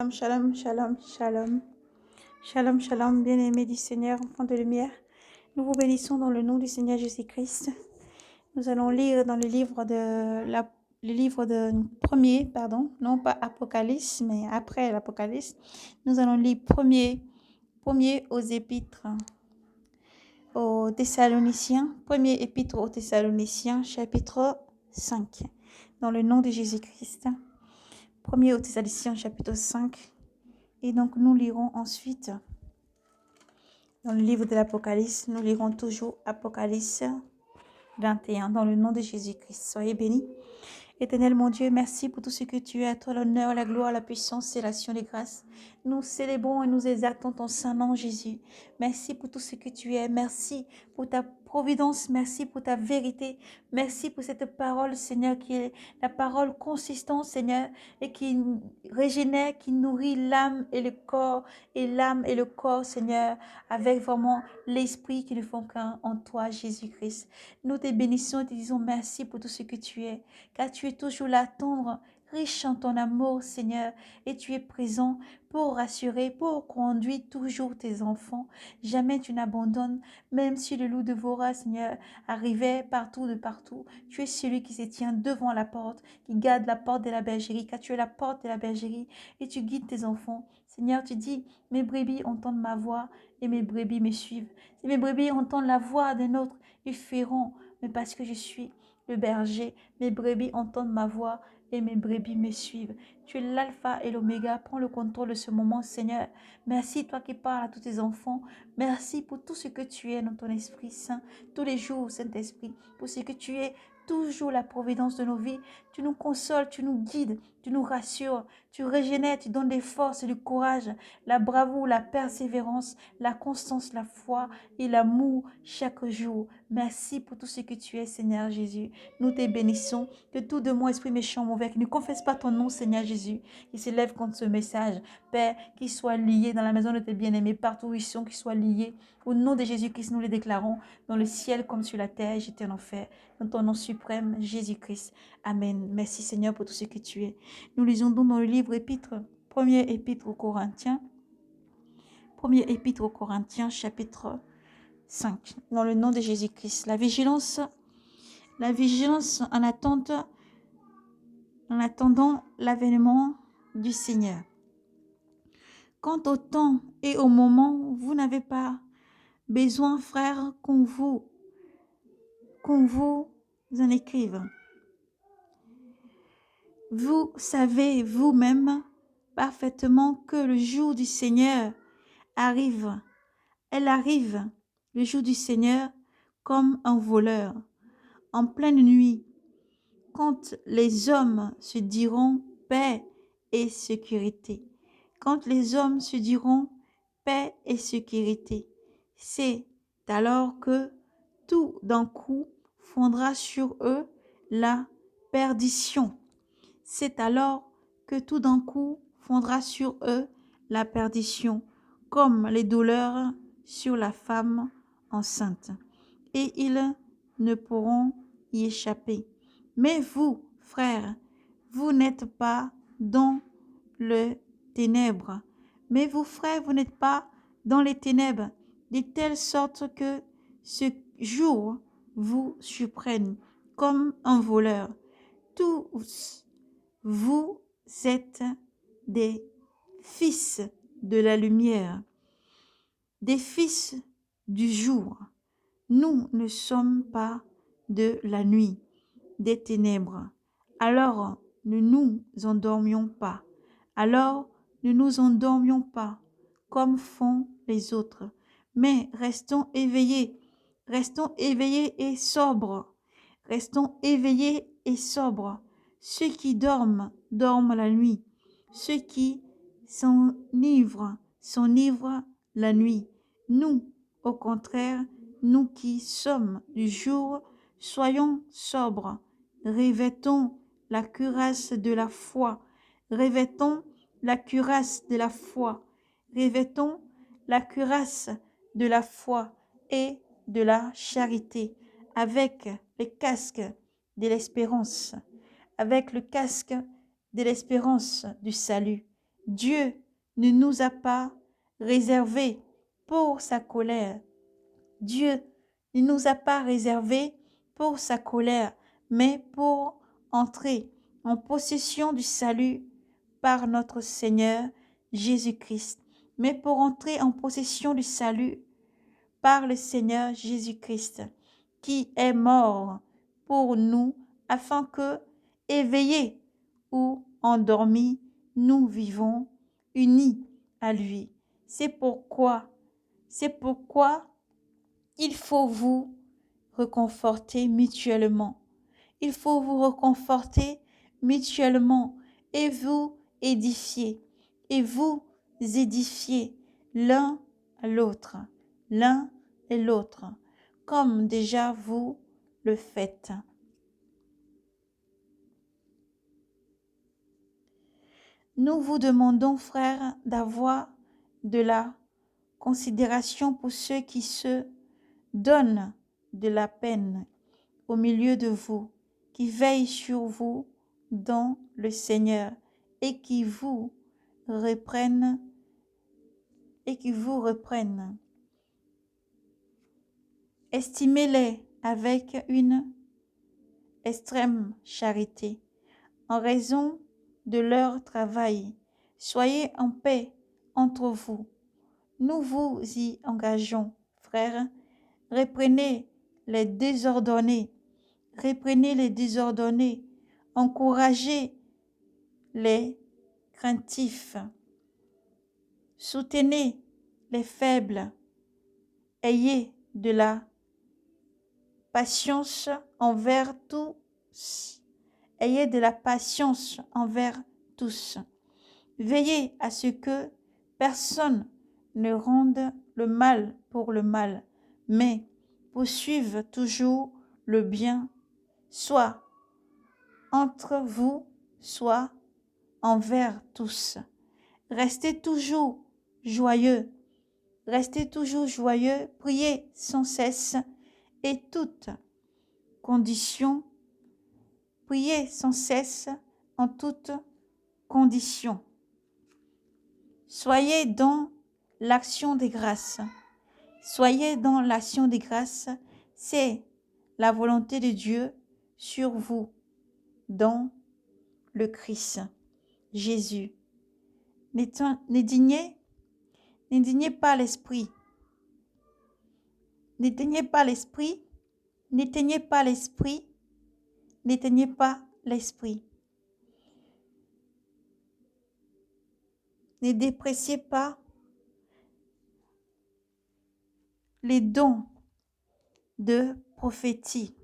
Shalom, shalom, shalom. Shalom, shalom, bien-aimés du Seigneur, enfants de lumière. Nous vous bénissons dans le nom du Seigneur Jésus-Christ. Nous allons lire dans le livre de premier, pardon, non pas Apocalypse, mais après l'Apocalypse. Nous allons lire premier aux épîtres aux Thessaloniciens, premier épître aux Thessaloniciens, chapitre 5, dans le nom de Jésus-Christ. Premier aux Thessaloniciens, chapitre 5. Et donc, nous lirons ensuite, dans le livre de l'Apocalypse, nous lirons toujours Apocalypse 21, dans le nom de Jésus-Christ. Soyez bénis. Éternel mon Dieu, merci pour tout ce que tu es. À toi l'honneur, la gloire, la puissance et l'action des grâces. Nous célébrons et nous exaltons ton saint nom, Jésus. Merci pour tout ce que tu es. Merci pour ta providence. Merci pour ta vérité. Merci pour cette parole, Seigneur, qui est la parole consistante, Seigneur, et qui régénère, qui nourrit l'âme et le corps, et l'âme et le corps, Seigneur, avec vraiment l'esprit qui ne font qu'un en toi, Jésus-Christ. Nous te bénissons et te disons merci pour tout ce que tu es, car tu es toujours là, tendre, riche en ton amour, Seigneur, et tu es présent pour rassurer, pour conduire toujours tes enfants. Jamais tu n'abandonnes, même si le loup dévora, Seigneur, arrivait partout de partout. Tu es celui qui se tient devant la porte, qui garde la porte de la bergerie, car tu es la porte de la bergerie et tu guides tes enfants. Seigneur, tu dis, mes brebis entendent ma voix et mes brebis me suivent. Si mes brebis entendent la voix d'un autre, ils fuiront, mais parce que je suis le berger, mes brebis entendent ma voix et mes brebis me suivent. Tu es l'alpha et l'oméga. Prends le contrôle de ce moment, Seigneur. Merci, toi qui parles à tous tes enfants. Merci pour tout ce que tu es dans ton Esprit Saint, tous les jours, Saint-Esprit, pour ce que tu es, toujours la providence de nos vies. Tu nous consoles, tu nous guides, tu nous rassures, tu régénères, tu donnes des forces et du courage, la bravoure, la persévérance, la constance, la foi et l'amour chaque jour. Merci pour tout ce que tu es, Seigneur Jésus. Nous te bénissons. Que tout de moi, esprit méchant, mauvais, qui ne confesse pas ton nom, Seigneur Jésus, qui s'élève contre ce message, Père, qui soit lié dans la maison de tes bien-aimés, partout où ils sont, qui soit liés. Au nom de Jésus-Christ, nous les déclarons dans le ciel comme sur la terre, j'étais en enfer. Dans ton nom suprême, Jésus-Christ. Amen. Merci, Seigneur, pour tout ce que tu es. Nous lisons donc dans le livre épître, premier épître aux Corinthiens, chapitre 5, dans le nom de Jésus-Christ. La vigilance en attendant l'avènement du Seigneur. Quant au temps et au moment, vous n'avez pas besoin, frères, qu'on vous en écrive. Vous savez vous-même parfaitement que le jour du Seigneur arrive. Elle arrive, le jour du Seigneur, comme un voleur, en pleine nuit, quand les hommes se diront paix et sécurité. Quand les hommes se diront paix et sécurité, c'est alors que tout d'un coup fondra sur eux la perdition. C'est alors que tout d'un coup fondra sur eux la perdition, comme les douleurs sur la femme enceinte, et ils ne pourront y échapper. Mais vous, frères, vous n'êtes pas dans les ténèbres. Mais vous, frères, vous n'êtes pas dans les ténèbres, de telle sorte que ce jour vous surprenne comme un voleur. Tous, vous êtes des fils de la lumière, des fils du jour. Nous ne sommes pas de la nuit, des ténèbres. Alors ne nous endormions pas. Alors ne nous endormions pas comme font les autres, mais restons éveillés et sobres. Restons éveillés et sobres. Ceux qui dorment, dorment la nuit. Ceux qui s'enivrent la nuit. Nous, au contraire, nous qui sommes du jour, soyons sobres. Revêtons la cuirasse de la foi. Revêtons la cuirasse de la foi. Revêtons la cuirasse de la foi et de la charité, avec le casque de l'espérance, avec le casque de l'espérance du salut. Dieu ne nous a pas réservé pour sa colère. Dieu ne nous a pas réservé pour sa colère, mais pour entrer en possession du salut par notre Seigneur Jésus-Christ. Mais pour entrer en possession du salut par le Seigneur Jésus-Christ, qui est mort pour nous, afin que, éveillés ou endormis, nous vivons unis à lui. C'est pourquoi il faut vous réconforter mutuellement. Il faut vous réconforter mutuellement et vous édifier. Et vous édifier l'un à l'autre. L'un et l'autre. Comme déjà vous le faites. Nous vous demandons, frères, d'avoir de la considération pour ceux qui se donnent de la peine au milieu de vous, qui veillent sur vous dans le Seigneur et qui vous reprennent. Estimez-les avec une extrême charité, en raison de leur travail. Soyez en paix entre vous. Nous vous y engageons, frères. Reprenez les désordonnés. Encouragez les craintifs. Soutenez les faibles. Ayez de la patience envers tous. Veillez à ce que personne ne rende le mal pour le mal, mais poursuive toujours le bien, soit entre vous, soit envers tous. Restez toujours joyeux, priez sans cesse et toute condition, priez sans cesse en toute condition. Soyez dans l'action des grâces. C'est la volonté de Dieu sur vous, dans le Christ Jésus. N'éteignez pas l'esprit. N'éteignez pas l'esprit. Ne dépréciez pas les dons de prophétie.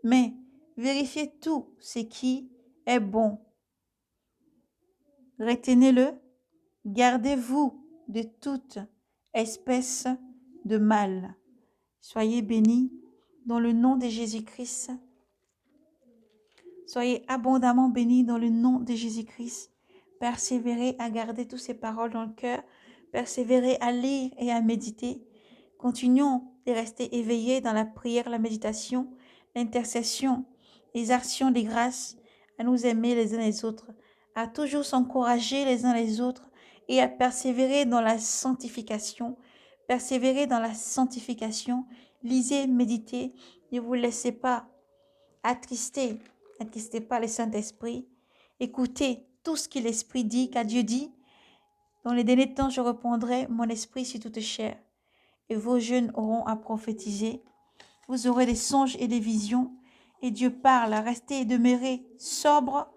Mais vérifiez tout ce qui est bon. Retenez-le. Gardez-vous de toute espèce de mal. Soyez bénis dans le nom de Jésus-Christ. Soyez abondamment bénis dans le nom de Jésus-Christ. Persévérez à garder toutes ces paroles dans le cœur. Persévérez à lire et à méditer. Continuons de rester éveillés dans la prière, la méditation, l'intercession, les actions des grâces, à nous aimer les uns les autres, à toujours s'encourager les uns les autres et à persévérer dans la sanctification. Lisez, méditez, ne vous laissez pas attrister pas le Saint-Esprit. Écoutez tout ce que l'Esprit dit, car Dieu dit, dans les derniers temps, je répandrai mon esprit sur toute chair, et vos jeunes auront à prophétiser. Vous aurez des songes et des visions, et Dieu parle. Restez et demeurez sobre.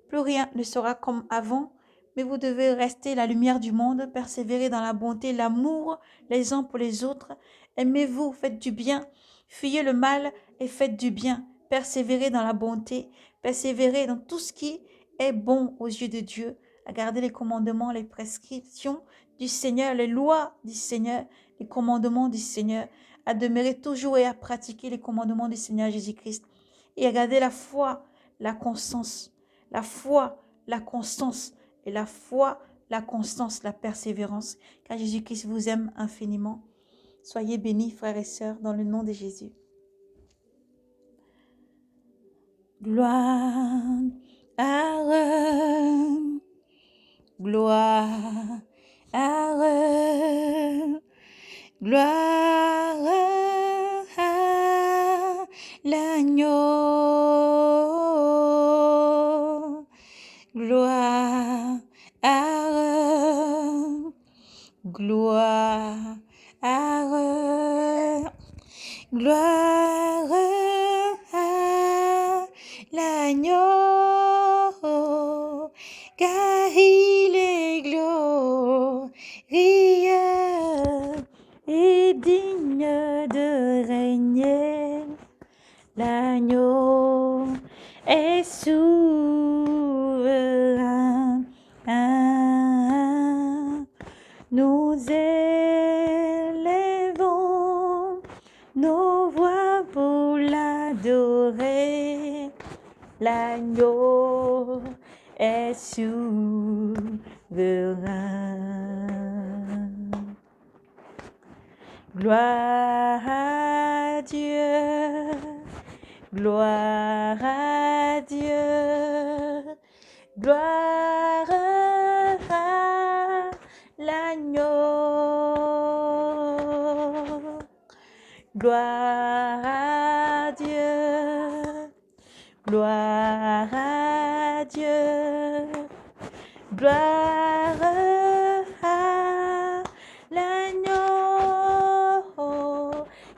Plus rien ne sera comme avant, mais vous devez rester la lumière du monde, persévérer dans la bonté, l'amour les uns pour les autres. Aimez-vous, faites du bien, fuyez le mal et faites du bien. Persévérez dans la bonté, persévérez dans tout ce qui est bon aux yeux de Dieu, à garder les commandements, les prescriptions du Seigneur, les lois du Seigneur, les commandements du Seigneur, à demeurer toujours et à pratiquer les commandements du Seigneur Jésus-Christ, et à garder la foi, la constance, la persévérance, car Jésus-Christ vous aime infiniment. Soyez bénis, frères et sœurs, dans le nom de Jésus. gloire, gloire, gloire à l'agneau, gloire, gloire, gloire à l'agneau, car il est glorieux et digne de régner. L'agneau est souverain. Nous élevons nos voix pour l'adorer. L'agneau est souverain. Gloire à Dieu, gloire à Dieu, gloire à l'agneau, gloire à Dieu, gloire à Dieu, gloire à l'agneau,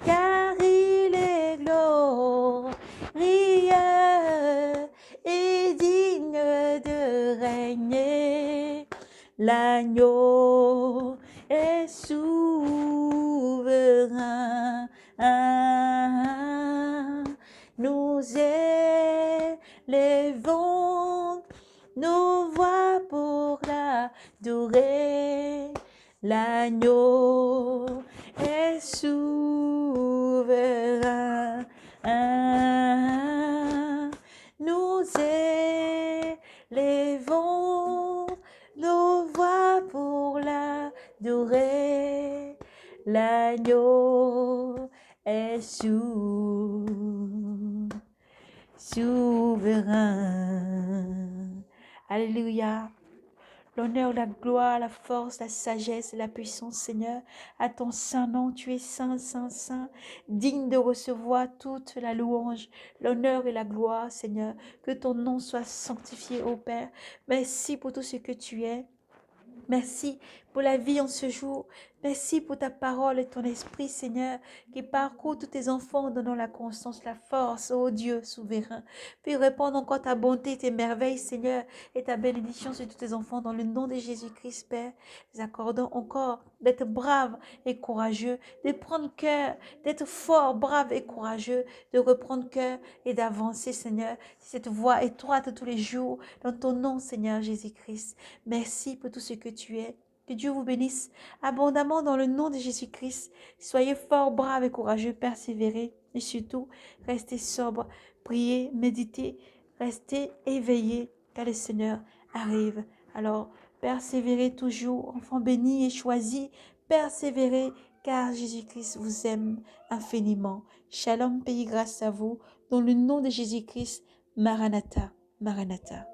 car il est glorieux et digne de régner. L'agneau est souverain. Nous élevons nos voix pour l'adorer. L'agneau est souverain. Nous élevons nos voix pour l'adorer. L'agneau est souverain. Alléluia. L'honneur, la gloire, la force, la sagesse et la puissance, Seigneur, à ton saint nom. Tu es saint, saint, saint, digne de recevoir toute la louange, l'honneur et la gloire, Seigneur. Que ton nom soit sanctifié, ô Père. Merci pour tout ce que tu es. Merci pour la vie en ce jour. Merci pour ta parole et ton esprit, Seigneur, qui parcourt tous tes enfants, donnant la constance, la force, ô Dieu souverain. Puis répondre encore ta bonté, tes merveilles, Seigneur, et ta bénédiction sur tous tes enfants, dans le nom de Jésus-Christ, Père. Les accordons encore d'être braves et courageux, de prendre cœur, d'être fort, brave et courageux, de reprendre cœur et d'avancer, Seigneur, cette voie étroite tous les jours, dans ton nom, Seigneur Jésus-Christ. Merci pour tout ce que tu es. Que Dieu vous bénisse abondamment dans le nom de Jésus-Christ. Soyez forts, braves et courageux, persévérez et surtout, restez sobres, priez, méditez, restez éveillés car le Seigneur arrive. Alors, persévérez toujours, enfants bénis et choisis, persévérez car Jésus-Christ vous aime infiniment. Shalom, pays grâce à vous, dans le nom de Jésus-Christ, Maranatha, Maranatha.